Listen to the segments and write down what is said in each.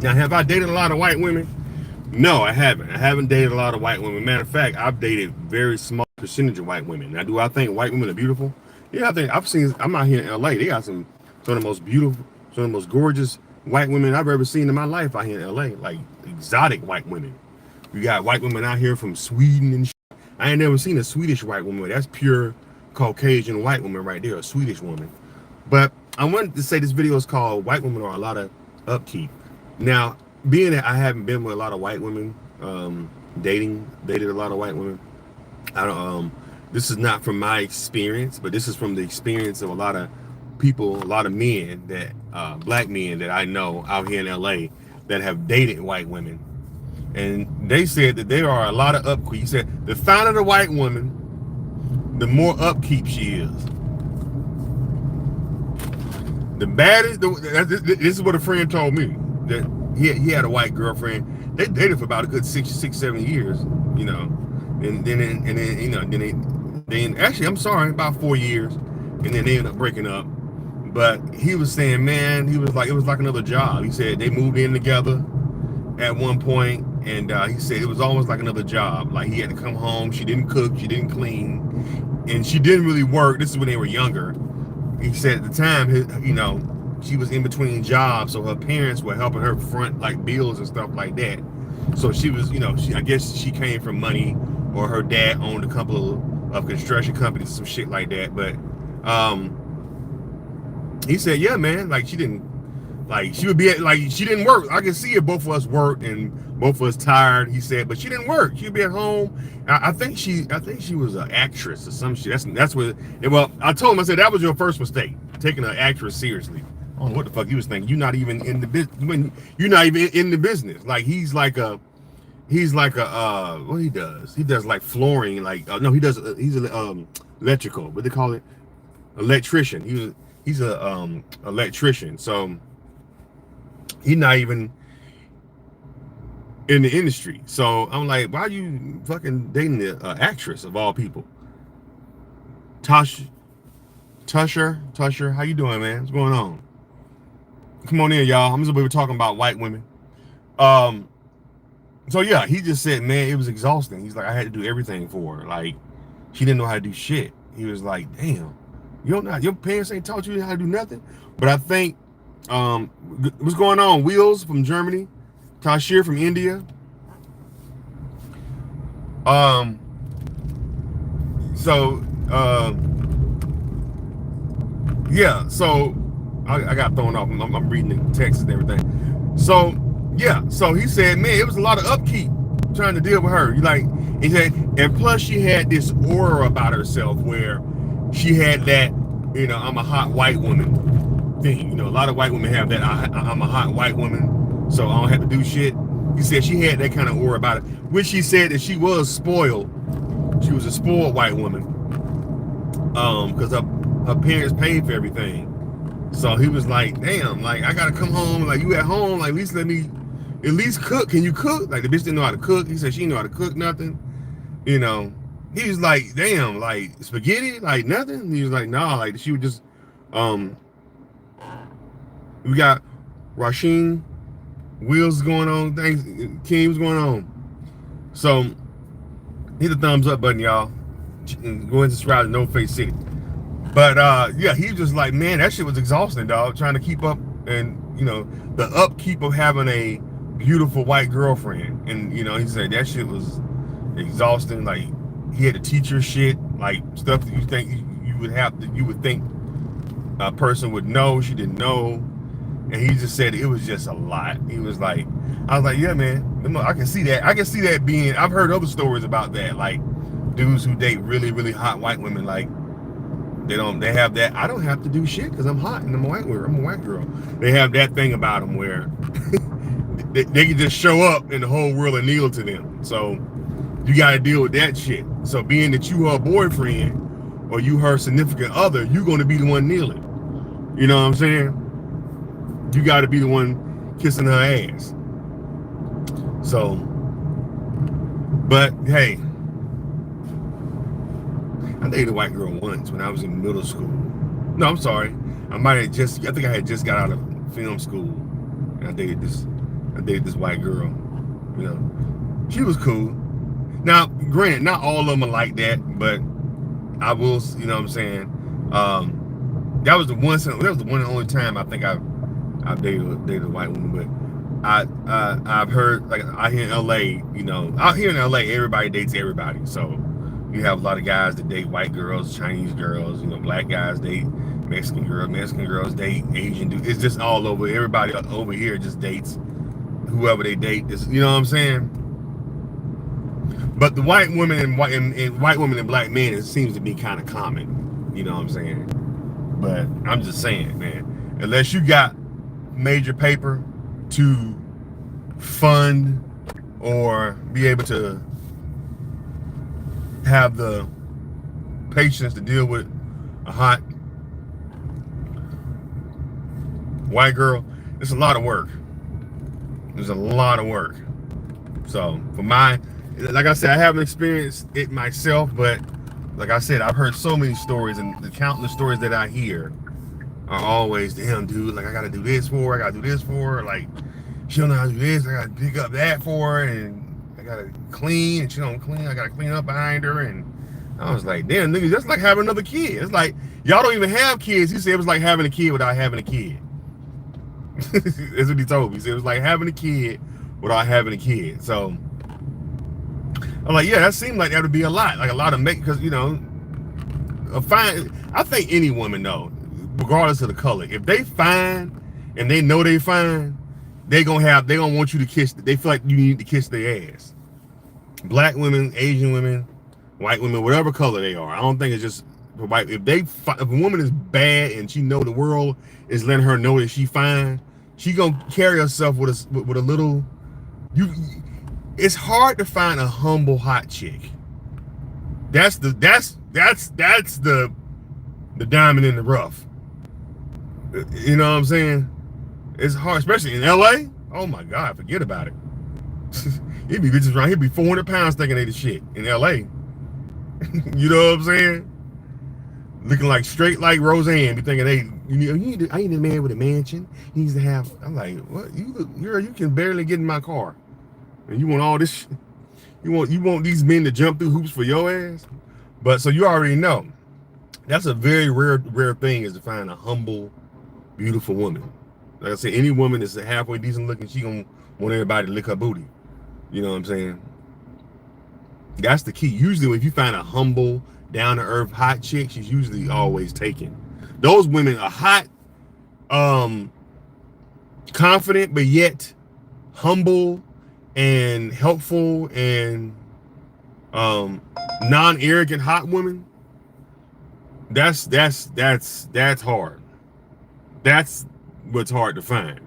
Now, have I dated a lot of white women? No, I haven't. I haven't dated a lot of white women. Matter of fact, I've dated very small percentage of white women. Now, do I think white women are beautiful? Yeah, I think I've seen. I'm out here in LA. They got some of the most beautiful, some of the most gorgeous white women I've ever seen in my life out here in LA. Like exotic white women. You got white women out here from Sweden and shit. I ain't never seen a Swedish white woman. That's pure Caucasian white woman right there, a Swedish woman. But I wanted to say this video is called "White Women Are a Lot of Upkeep." Now, being that I haven't been with a lot of white women, dated a lot of white women, I don't. This is not from my experience, but this is from the experience of a lot of people, a lot of men that, black men that I know out here in LA that have dated white women, and they said that there are a lot of upkeep. He said the finer the white woman, the more upkeep she is. The baddest. This is what a friend told me. That he had a white girlfriend. They dated for about a good 6, 7 years, you know, and then you know, then actually I'm sorry, about 4 years, and then they ended up breaking up. But he was saying, man, he was like, it was like another job. He said they moved in together at one point, and he said it was almost like another job. Like he had to come home. She didn't cook, she didn't clean, and she didn't really work. This is when they were younger. He said at the time, you know, she was in between jobs, so her parents were helping her front like bills and stuff like that. So she was, you know, I guess she came from money, or her dad owned a couple of construction companies, some shit like that. But he said, yeah, man, like she didn't, like she would be like she didn't work. I can see it. Both of us worked, and both of us tired. He said, but she didn't work. She'd be at home. I think she was an actress or some shit. That's what. Well, I told him, I said that was your first mistake, taking an actress seriously. I don't know what the fuck he was thinking. You're not even in the business. You're not even in the business. Like he's like a what he does. He does like flooring. Like no, he does. He's an electrical. What they call it? Electrician. He's a electrician. So he's not even in the industry. So I'm like, why are you fucking dating the actress of all people? Tusher, how you doing, man? What's going on? Come on in, y'all. I'm just gonna be talking about white women. So yeah, he just said, man, it was exhausting. He's like, I had to do everything for her. Like, she didn't know how to do shit. He was like, damn, you don't know, your parents ain't taught you how to do nothing. But I think, what's going on? Wheels from Germany, Tashir from India. Yeah, so I got thrown off. I'm reading the text and everything. So yeah, so he said, man, it was a lot of upkeep trying to deal with her. He said, and plus she had this aura about herself where she had that, you know, I'm a hot white woman thing. You know, a lot of white women have that. I'm a hot white woman, so I don't have to do shit. He said she had that kind of aura about it, which she said that she was spoiled. She was a spoiled white woman, because her parents paid for everything. So he was like, damn, like I gotta come home, like you at home, like at least let me at least cook. Can you cook? Like the bitch didn't know how to cook. He said she didn't know how to cook nothing. You know, he was like, damn, like spaghetti, like nothing. He was like, nah, like she would just we got Rasheen, Wheels going on, thanks, King, what's going on? So hit the thumbs up button, y'all. Go ahead and subscribe to No Face City. But yeah, he was just like, man, that shit was exhausting, dog, trying to keep up, and you know, the upkeep of having a beautiful white girlfriend. And you know, he said that shit was exhausting. Like he had to teach her shit, like stuff that you think you would think a person would know, she didn't know. And he just said it was just a lot. He was like, I was like, yeah, man, I can see that. I can see that being, I've heard other stories about that, like dudes who date really, really hot white women, like they have that, I don't have to do shit because I'm hot and I'm a white girl. They have that thing about them where they can just show up and the whole world will kneel to them. So you got to deal with that shit. So being that you her boyfriend or you her significant other, you're going to be the one kneeling. You know what I'm saying? You got to be the one kissing her ass. So, but hey, I dated a white girl once when I was in middle school. No, I'm sorry. I think I had just got out of film school, and I dated this I dated this white girl. You know, she was cool. Now, granted, not all of them are like that, but I will, you know what I'm saying? That was the one and only time I think I've dated a white woman. But I've heard, like, out here in LA, you know, out here in LA, everybody dates everybody. So you have a lot of guys that date white girls, Chinese girls, you know, black guys date Mexican girls date Asian dudes. It's just all over. Everybody over here just dates whoever they date. You know what I'm saying? But the white women and white women and black men, it seems to be kind of common. You know what I'm saying? But I'm just saying, man, unless you got major paper to fund or be able to have the patience to deal with a hot white girl, it's a lot of work. There's a lot of work. So like I said, I haven't experienced it myself, but like I said, I've heard so many stories, and the countless stories that I hear are always, damn, dude, like I gotta do this for her, I gotta do this for her, like she don't know how to do this, I gotta pick up that for her, and I gotta clean, and she don't clean, I gotta clean up behind her. And I was like, damn, niggas, that's like having another kid. It's like, y'all don't even have kids. He said it was like having a kid without having a kid. That's what he told me. He said it was like having a kid without having a kid. So I'm like, yeah, that seemed like that would be a lot. Like a lot of because, you know, I think any woman, though, regardless of the color, if they fine and they know they fine, they gonna want you to kiss. They feel like you need to kiss their ass. Black women, Asian women, white women, whatever color they are. I don't think it's just for white. If a woman is bad and she know the world is letting her know that she fine, she gonna carry herself with a little. It's hard to find a humble hot chick. That's the diamond in the rough. You know what I'm saying? It's hard, especially in LA. Oh my God, forget about it. He'd be bitches around. He'd be 400 pounds thinking they the shit in LA. You know what I'm saying? Looking like straight like Roseanne, be thinking I need a man with a mansion. He needs to have. I'm like, what? You can barely get in my car, and you want all this shit? You want these men to jump through hoops for your ass? But so you already know, that's a very rare thing, is to find a humble, beautiful woman. Like I said, any woman that's halfway decent looking, she gonna want everybody to lick her booty. You know what I'm saying? That's the key. Usually, if you find a humble, down-to-earth, hot chick, she's usually always taken. Those women are hot, confident, but yet humble and helpful and non-arrogant hot women. That's hard. That's what's hard to find,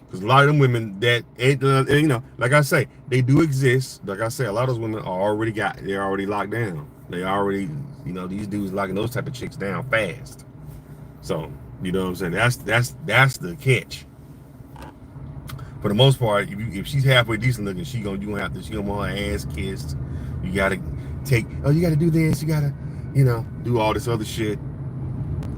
because a lot of them women that, you know, like I say, they do exist. Like I say, a lot of those women are they're already locked down. They already, you know, these dudes locking those type of chicks down fast. So you know what I'm saying? That's the catch. For the most part, if she's halfway decent looking, she gonna want her ass kissed. You gotta you gotta do this. You gotta, you know, do all this other shit.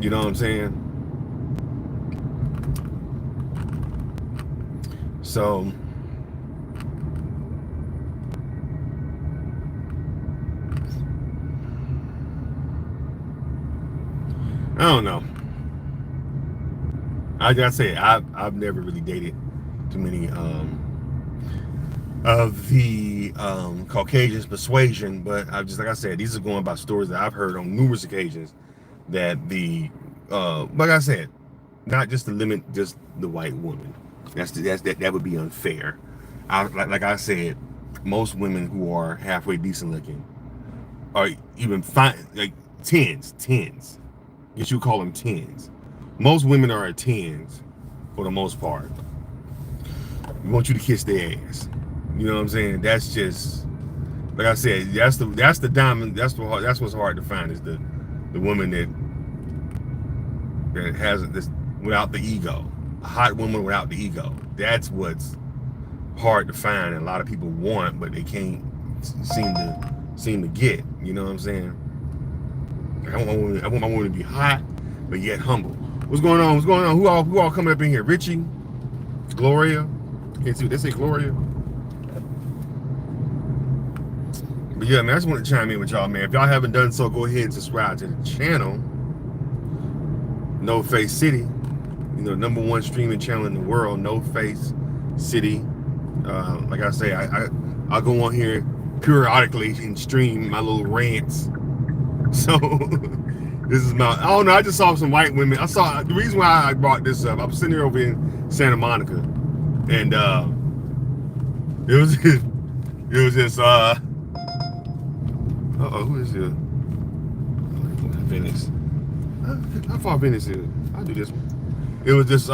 You know what I'm saying? So I don't know. I gotta say, I've never really dated too many of the Caucasians persuasion, but like I said, these are going by stories that I've heard on numerous occasions, that like I said, not just to limit just the white woman. That would be unfair. Like I said, most women who are halfway decent looking are even fine, like tens. Guess you call them tens. Most women are at tens for the most part. We want you to kiss their ass. You know what I'm saying? That's just, like I said, that's the diamond. That's what's hard to find, is the woman that has this without the ego. A hot woman without the ego. That's what's hard to find, and a lot of people want, but they can't seem to get. You know what I'm saying? I want my woman to be hot, but yet humble. What's going on? Who all coming up in here? Richie, Gloria, Can't see what they say, Gloria. But yeah, man, I just want to chime in with y'all, man. If y'all haven't done so, go ahead and subscribe to the channel. No Face City, you know, #1 streaming channel in the world. No Face City. Like I say, I'll go on here periodically and stream my little rants. So this is my, I don't know, I just saw some white women. I saw, the reason why I brought this up, I was sitting here over in Santa Monica, and it was this who is this? Venice. How far Venice is? I'll do this one. It was this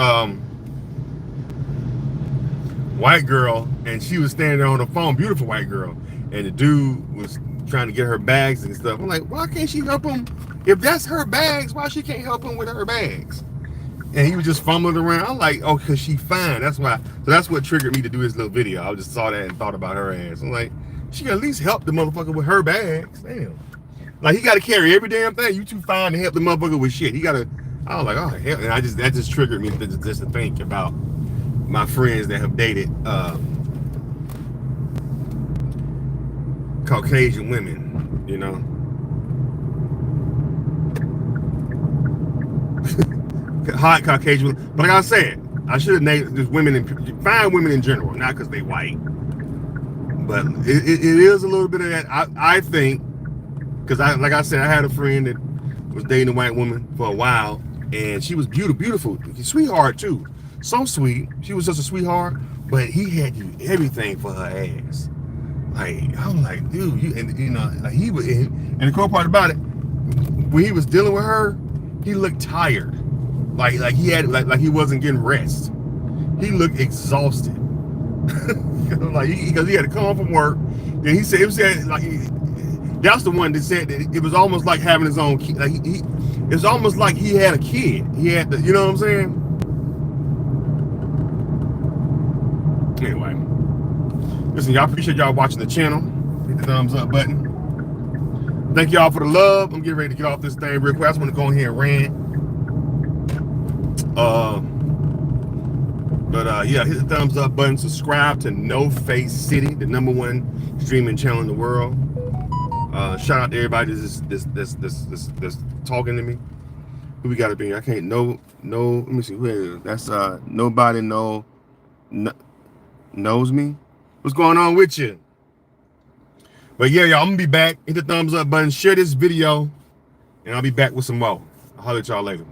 white girl, and she was standing there on the phone, beautiful white girl, and the dude was trying to get her bags and stuff. I'm like, why can't she help him? If that's her bags, why she can't help him with her bags? And he was just fumbling around. I'm like, oh, because she fine. That's why. So that's what triggered me to do this little video. I just saw that and thought about her ass. I'm like, she can at least help the motherfucker with her bags. Damn. Like, he got to carry every damn thing. You too fine to help the motherfucker with shit. He got to, I was like, oh, hell. And that just triggered me just to think about my friends that have dated Caucasian women, you know. Hot Caucasian women. But like I said, I should have named just women, fine women in general, not because they white. But it is a little bit of that. I think, because like I said, I had a friend that was dating a white woman for a while, and she was beautiful, sweetheart too. So sweet. She was just a sweetheart, but he had to do everything for her ass. Like, I was like, dude, you know, like he was, and the cool part about it, when he was dealing with her, he looked tired. Like he had, like he wasn't getting rest. He looked exhausted. Like, because he had to come home from work. Then he said, like, that's the one that said that it was almost like having his own kid. Like it's almost like he had a kid. He had the, you know what I'm saying? Anyway, listen, y'all, appreciate y'all watching the channel. Hit the thumbs up button. Thank y'all for the love. I'm getting ready to get off this thing real quick. I just want to go in here and rant. Yeah, hit the thumbs up button. Subscribe to No Face City, the #1 streaming channel in the world. Shout out to everybody that's talking to me. Who we got up here? I can't no. Let me see. Where that's nobody knows me. What's going on with you? But yeah, y'all, I'm gonna be back. Hit the thumbs up button. Share this video, and I'll be back with some more. I'll holler at y'all later.